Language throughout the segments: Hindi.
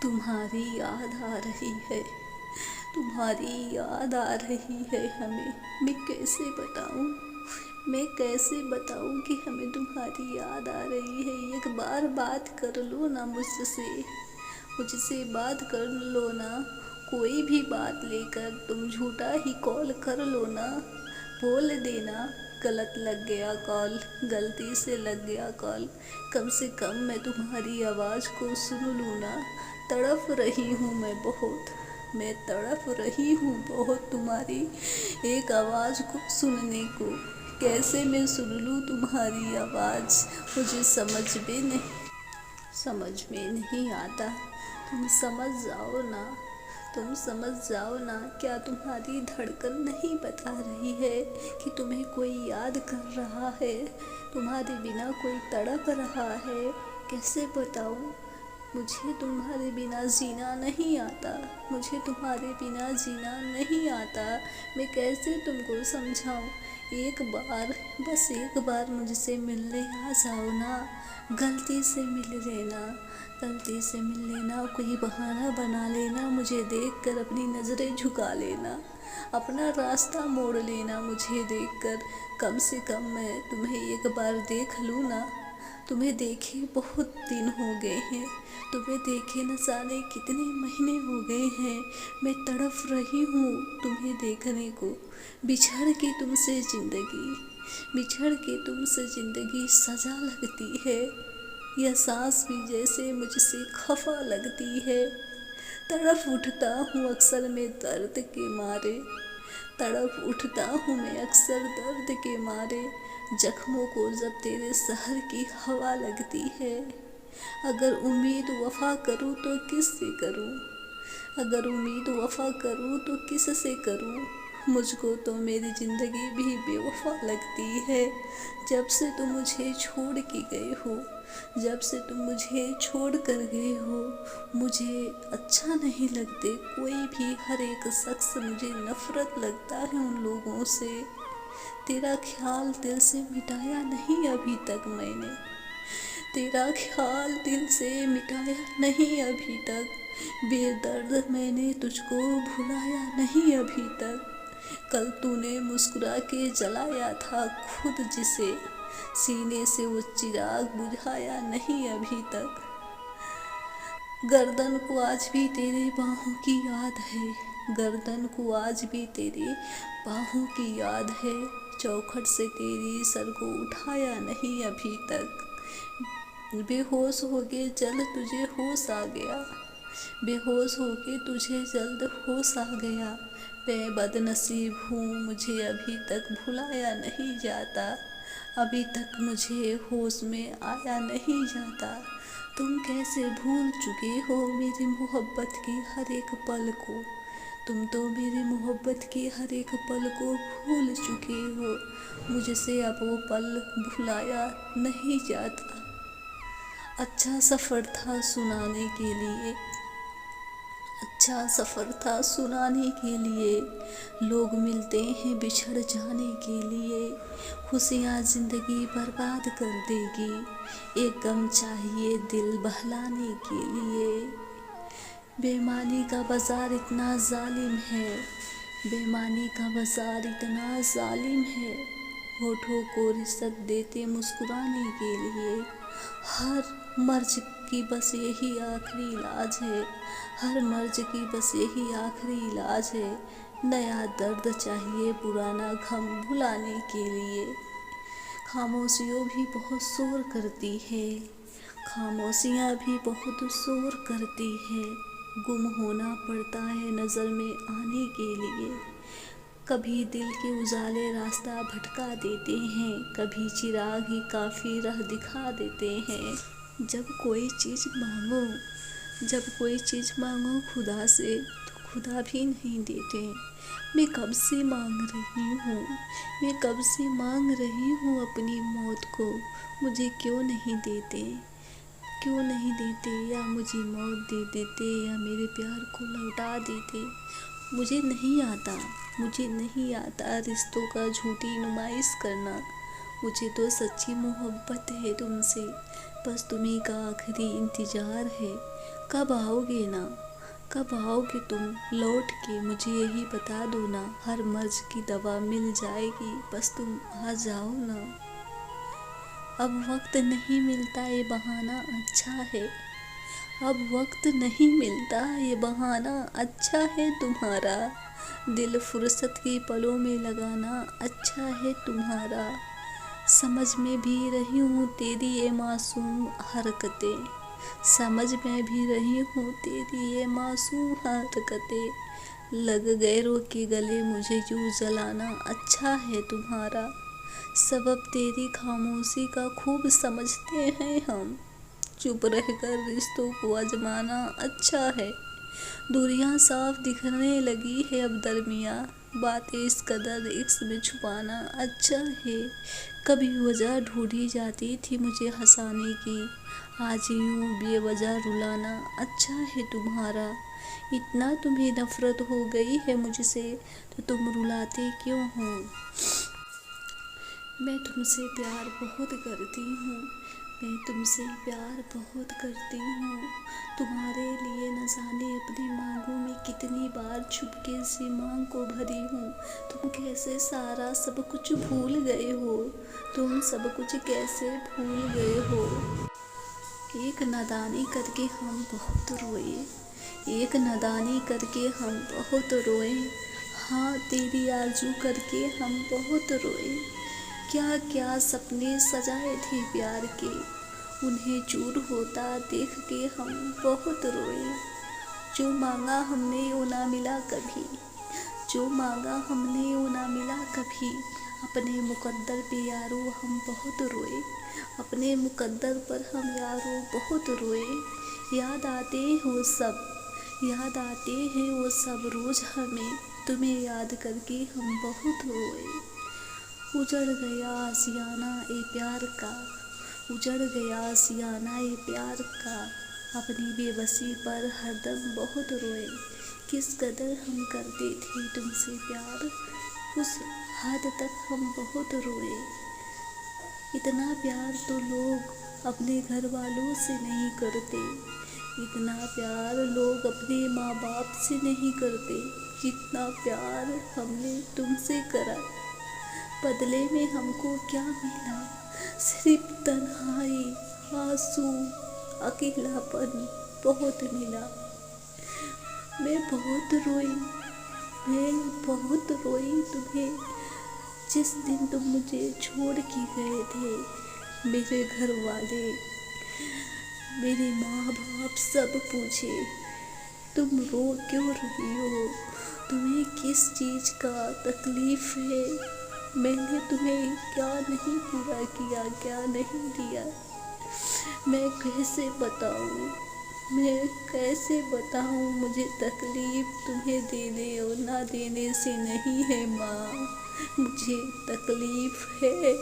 तुम्हारी याद आ रही है, तुम्हारी याद आ रही है हमें। मैं कैसे बताऊँ कि हमें तुम्हारी याद आ रही है। एक बार बात कर लो ना मुझसे बात कर लो ना। कोई भी बात लेकर तुम झूठा ही कॉल कर लो ना। बोल देना गलत लग गया कॉल, गलती से लग गया कॉल। कम से कम मैं तुम्हारी आवाज़ को सुन लूँ ना। तड़प रही हूँ मैं तड़प रही हूँ बहुत तुम्हारी एक आवाज़ को सुनने को। कैसे मैं सुन लूँ तुम्हारी आवाज़, मुझे समझ में नहीं आता। तुम समझ जाओ ना। क्या तुम्हारी धड़कन नहीं बता रही है कि तुम्हें कोई याद कर रहा है, तुम्हारे बिना कोई तड़प रहा है। कैसे बताऊँ, मुझे तुम्हारे बिना जीना नहीं आता, मैं कैसे तुमको समझाऊँ। बस एक बार मुझसे मिलने आ जाओ ना। गलती से मिल लेना, कोई बहाना बना लेना, मुझे देखकर अपनी नज़रें झुका लेना, अपना रास्ता मोड़ लेना मुझे देखकर। कम से कम मैं तुम्हें एक बार देख लूँ ना। तुम्हें देखे बहुत दिन हो गए हैं, तुम्हें देखे न जाने कितने महीने हो गए हैं। मैं तड़प रही हूँ तुम्हें देखने को। बिछड़ के तुमसे जिंदगी सजा लगती है। यह सांस भी जैसे मुझसे खफा लगती है। तड़प उठता हूँ अक्सर मैं दर्द के मारे। जख्मों को जब तेरे शहर की हवा लगती है। अगर उम्मीद वफा करूँ तो किससे करूँ। मुझको तो मेरी ज़िंदगी भी बेवफा लगती है। जब से तुम मुझे छोड़ कर गए हो, मुझे अच्छा नहीं लगते कोई भी। हर एक शख्स मुझे नफरत लगता है उन लोगों से। तेरा ख्याल दिल से मिटाया नहीं अभी तक मैंने। बेदर्द मैंने तुझको भुलाया नहीं अभी तक। कल तूने मुस्कुरा के जलाया था खुद जिसे, सीने से वो चिराग बुझाया नहीं अभी तक। गर्दन को आज भी तेरे बाहों की याद है। चौखट से तेरी सर को उठाया नहीं अभी तक। बेहोश होके जल्द होश आ गया। मैं बदनसीब हूँ, मुझे अभी तक भुलाया नहीं जाता। अभी तक मुझे होश में आया नहीं जाता। तुम कैसे भूल चुके हो मेरी मोहब्बत की हर एक पल को। तुम तो मेरी मोहब्बत की हर एक पल को भूल चुके हो। मुझसे अब वो पल भुलाया नहीं जाता। अच्छा सफ़र था सुनाने के लिए। लोग मिलते हैं बिछड़ जाने के लिए। खुशियाँ ज़िंदगी बर्बाद कर देगी, एक गम चाहिए दिल बहलाने के लिए। बेईमानी का बाज़ार इतना जालिम है। होठों को रिश्वत देते मुस्कुराने के लिए। हर मर्ज की बस यही आखिरी इलाज है। नया दर्द चाहिए पुराना गम भुलाने के लिए। खामोशियाँ भी बहुत शोर करती है। गुम होना पड़ता है नज़र में आने के लिए। कभी दिल के उजाले रास्ता भटका देते हैं, कभी चिराग ही काफ़ी राह दिखा देते हैं। जब कोई चीज़ मांगो खुदा से तो खुदा भी नहीं देते। मैं कब से मांग रही हूँ अपनी मौत को। मुझे क्यों नहीं देते, या मुझे मौत दे देते, या मेरे प्यार को लौटा देते। मुझे नहीं आता रिश्तों का झूठी नुमाइश करना। मुझे तो सच्ची मोहब्बत है तुमसे, बस तुम्हीं का आखिरी इंतज़ार है। कब आओगे ना, कब आओगे तुम लौट के, मुझे यही बता दो ना। हर मर्ज की दवा मिल जाएगी, बस तुम आ जाओ ना। अब वक्त नहीं मिलता ये बहाना अच्छा है, अब वक्त नहीं मिलता ये बहाना अच्छा है तुम्हारा। दिल फुर्सत की पलों में लगाना अच्छा है तुम्हारा। समझ में भी रही हूँ तेरी ये मासूम हरकतें, समझ में भी रही हूँ तेरी ये मासूम हरकतें। लग गैरों के गले मुझे यूँ जलाना अच्छा है तुम्हारा। सबब तेरी खामोशी का खूब समझते हैं हम, चुप रहकर रिश्तों को आजमाना अच्छा है। दूरियां साफ दिखने लगी है अब दरमिया, बातें इस कदर इश्क में छुपाना अच्छा है। कभी वजह ढूंढी जाती थी मुझे हंसाने की, आज यूं बेवजह रुलाना अच्छा है तुम्हारा। इतना तुम्हें नफरत हो गई है मुझसे तो तुम रुलाते क्यों हो। मैं तुमसे प्यार बहुत करती हूँ, मैं तुमसे प्यार बहुत करती हूँ। तुम्हारे लिए न जाने अपनी मांगों में कितनी बार चुपके से मांग को भरी हूँ। तुम कैसे सारा सब कुछ भूल गए हो, तुम सब कुछ कैसे भूल गए हो। एक नादानी करके हम बहुत रोए, एक नादानी करके हम बहुत रोए। हाँ तेरी आरज़ू करके हम बहुत रोए। क्या क्या सपने सजाए थे प्यार के, उन्हें चूर होता देख के हम बहुत रोए। जो मांगा हमने वो ना मिला कभी, जो मांगा हमने वो ना मिला कभी। अपने मुकद्दर पे यारो हम बहुत रोए, अपने मुकद्दर पर हम यारो बहुत रोए। याद आते हो सब, याद आते हैं वो सब रोज़ हमें, तुम्हें याद करके हम बहुत रोए। उजड़ गया आशियाना ए प्यार का, उजड़ गया आशियाना ए प्यार का। अपनी बेबसी पर हरदम बहुत रोए। किस कदर हम करते थे तुमसे प्यार, उस हद तक हम बहुत रोए। इतना प्यार तो लोग अपने घर वालों से नहीं करते, इतना प्यार लोग अपने माँ बाप से नहीं करते जितना प्यार हमने तुमसे करा। बदले में हमको क्या मिला, सिर्फ तन्हाई, आंसू, अकेलापन बहुत मिला। मैं बहुत रोई, मैं बहुत रोई तुम्हें जिस दिन तुम मुझे छोड़ के गए थे। मेरे घर वाले, मेरे माँ बाप सब पूछे तुम रो क्यों रही हो, तुम्हें किस चीज़ का तकलीफ़ है। मैंने तुम्हें क्या नहीं पूरा किया, क्या नहीं दिया, मैं कैसे बताऊँ, मैं कैसे बताऊँ। मुझे तकलीफ़ तुम्हें देने और ना देने से नहीं है माँ, मुझे तकलीफ़ है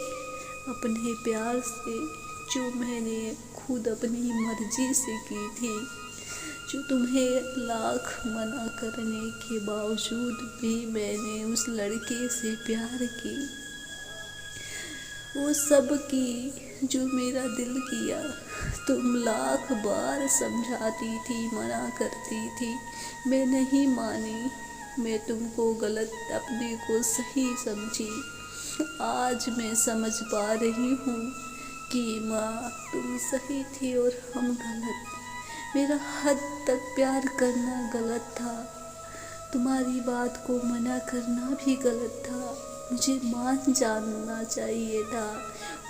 अपने प्यार से, जो मैंने खुद अपनी मर्ज़ी से की थी, जो तुम्हें लाख मना करने के बावजूद भी मैंने उस लड़के से प्यार की। वो सब की जो मेरा दिल किया, तुम लाख बार समझाती थी, मना करती थी, मैं नहीं मानी। मैं तुमको गलत, अपने को सही समझी। आज मैं समझ पा रही हूँ कि माँ तुम सही थी और हम गलत। मेरा हद तक प्यार करना गलत था, तुम्हारी बात को मना करना भी गलत था। मुझे मान जाना चाहिए था,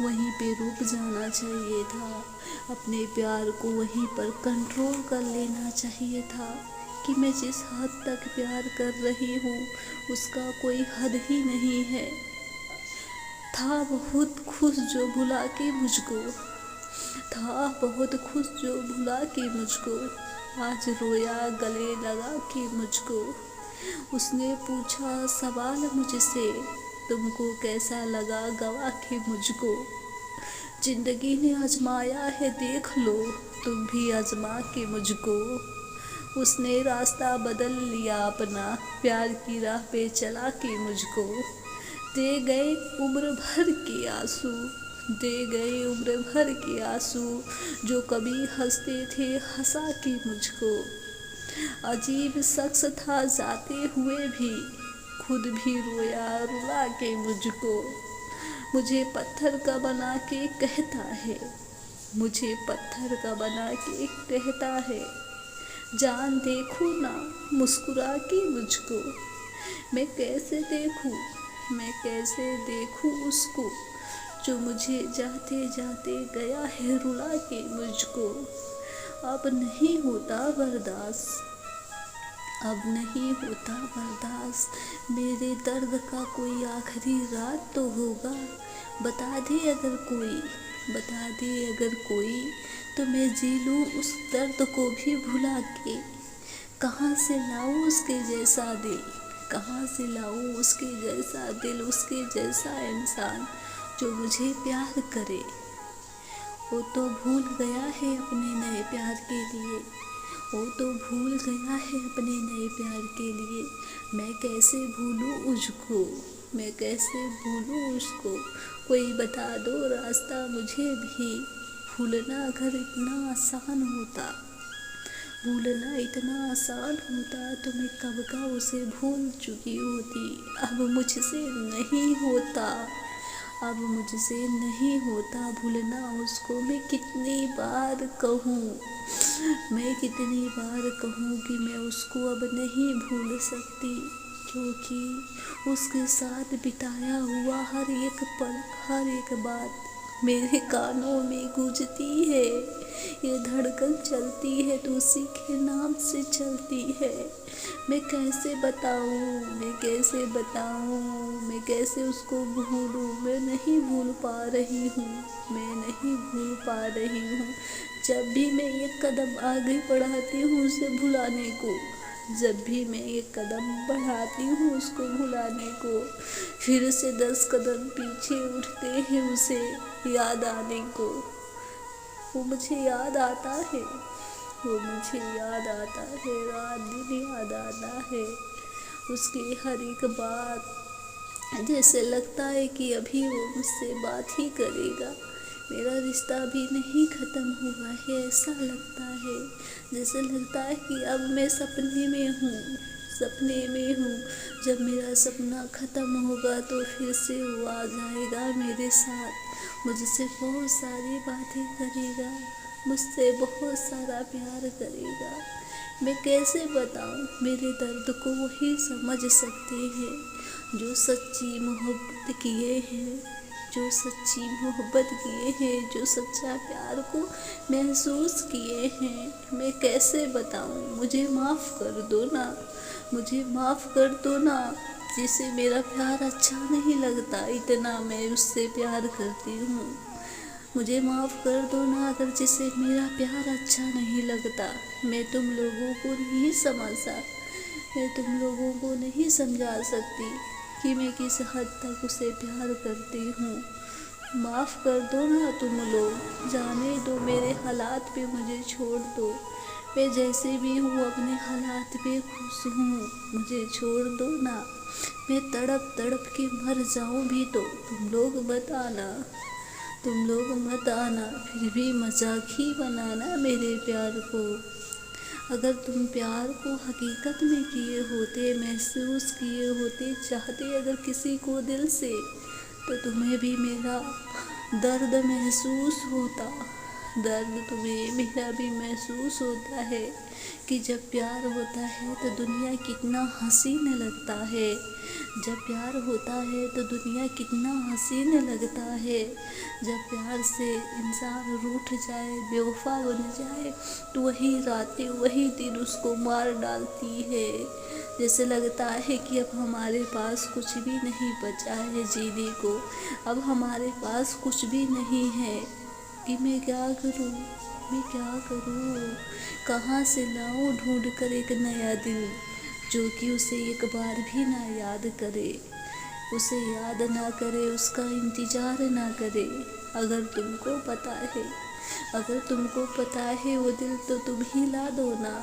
वहीं पे रुक जाना चाहिए था, अपने प्यार को वहीं पर कंट्रोल कर लेना चाहिए था कि मैं जिस हद तक प्यार कर रही हूँ उसका कोई हद ही नहीं है। था बहुत खुश जो भुला के मुझको, था बहुत खुश जो भुला के मुझको, आज रोया गले लगा के मुझको। उसने पूछा सवाल मुझसे, तुमको कैसा लगा गवा के मुझको। जिंदगी ने आजमाया है देख लो, तुम भी आजमा के मुझको। उसने रास्ता बदल लिया अपना, प्यार की राह पे चला के मुझको। दे गए उम्र भर के आंसू, दे गए उम्र भर के आंसू, जो कभी हंसते थे हंसा के मुझको। अजीब शख्स था जाते हुए भी, खुद भी रोया रुला के मुझको। मुझे पत्थर का बना के कहता है, मुझे पत्थर का बना के कहता है, जान देखो ना मुस्कुरा के मुझको। मैं कैसे देखूं, मैं कैसे देखूं उसको, जो मुझे जाते जाते गया है रुला के मुझको। अब नहीं होता बर्दाश्त, अब नहीं होता बर्दाश्त, मेरे दर्द का कोई आखिरी रात तो होगा। बता दे अगर कोई, बता दे अगर कोई, तो मैं जी लूँ उस दर्द को भी भुला के। कहाँ से लाऊं उसके जैसा दिल, कहाँ से लाऊं उसके जैसा दिल, उसके जैसा इंसान जो मुझे प्यार करे। वो तो भूल गया है अपने नए प्यार के लिए, वो तो भूल गया है अपने नए प्यार के लिए। मैं कैसे भूलूं उसको, मैं कैसे भूलूं उसको। कोई बता दो रास्ता मुझे भी, भूलना अगर इतना आसान होता, भूलना इतना आसान होता तो मैं कब का उसे भूल चुकी होती। अब मुझसे नहीं होता, अब मुझसे नहीं होता भूलना उसको। मैं कितनी बार कहूँ, मैं कितनी बार कहूँ कि मैं उसको अब नहीं भूल सकती, क्योंकि उसके साथ बिताया हुआ हर एक पल, हर एक बात मेरे कानों में गूंजती है। ये धड़कन चलती है तो उसी के नाम से चलती है। मैं कैसे बताऊँ, मैं कैसे बताऊँ, मैं कैसे उसको भूलूँ। मैं नहीं भूल पा रही हूँ, मैं नहीं भूल पा रही हूँ। जब भी मैं एक कदम आगे बढ़ाती हूँ उसे भुलाने को, जब भी मैं एक कदम बढ़ाती हूँ उसको भुलाने को, फिर से 10 कदम पीछे उठते हैं उसे याद आने को। वो मुझे याद आता है, वो मुझे याद आता है, रात दिन याद आता है उसकी हर एक बात। जैसे लगता है कि अभी वो मुझसे बात ही करेगा, मेरा रिश्ता भी नहीं ख़त्म हुआ है। ऐसा लगता है, जैसे लगता है कि अब मैं सपने में हूँ, सपने में हूँ। जब मेरा सपना ख़त्म होगा तो फिर से वो आ जाएगा मेरे साथ, मुझसे बहुत सारी बातें करेगा, मुझसे बहुत सारा प्यार करेगा। मैं कैसे बताऊँ मेरे दर्द को, वही समझ सकते हैं जो सच्ची मोहब्बत किए हैं, जो सच्ची मोहब्बत किए हैं, जो सच्चा प्यार को महसूस किए हैं। मैं कैसे बताऊँ, मुझे माफ़ कर दो ना, मुझे माफ़ कर दो ना। जिसे मेरा प्यार अच्छा नहीं लगता, इतना मैं उससे प्यार करती हूँ। मुझे माफ़ कर दो ना अगर जिसे मेरा प्यार अच्छा नहीं लगता। मैं तुम लोगों को नहीं समझा, मैं तुम लोगों को नहीं समझा सकती कि मैं किस हद तक उसे प्यार करती हूँ। माफ़ कर दो ना तुम लोग, जाने दो मेरे हालात पे, मुझे छोड़ दो। मैं जैसे भी हूँ अपने हालात पे खुश हूँ, मुझे छोड़ दो ना। मैं तड़प तड़प के मर जाऊँ भी तो तुम लोग मत आना, तुम लोग मत आना, फिर भी मजाक ही बनाना मेरे प्यार को। अगर तुम प्यार को हकीकत में किए होते, महसूस किए होते, चाहते अगर किसी को दिल से, तो तुम्हें भी मेरा दर्द महसूस होता। दर्द तुम्हें मेरा भी महसूस होता है कि जब प्यार होता है तो दुनिया कितना हसीन लगता है, जब प्यार होता है तो दुनिया कितना हसीन लगता है। जब प्यार से इंसान रूठ जाए, बेवफा बन जाए, तो वही रातें वही दिन उसको मार डालती है। जैसे लगता है कि अब हमारे पास कुछ भी नहीं बचा है जीने को, अब हमारे पास कुछ भी नहीं है कि मैं क्या करूं, मैं क्या करूं। कहाँ से लाऊं ढूंढ कर एक नया दिल, जो कि उसे एक बार भी ना याद करे, उसे याद ना करे, उसका इंतज़ार ना करे। अगर तुमको पता है, अगर तुमको पता है वो दिल, तो तुम ही ला दो ना,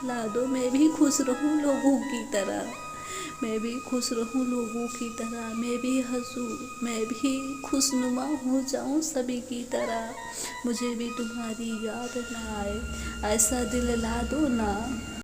ला दो। मैं भी खुश रहूं लोगों की तरह, मैं भी खुश रहूं लोगों की तरह, मैं भी हंसूं, मैं भी खुशनुमा हो जाऊं सभी की तरह। मुझे भी तुम्हारी याद ना आए, ऐसा दिल ला दो ना।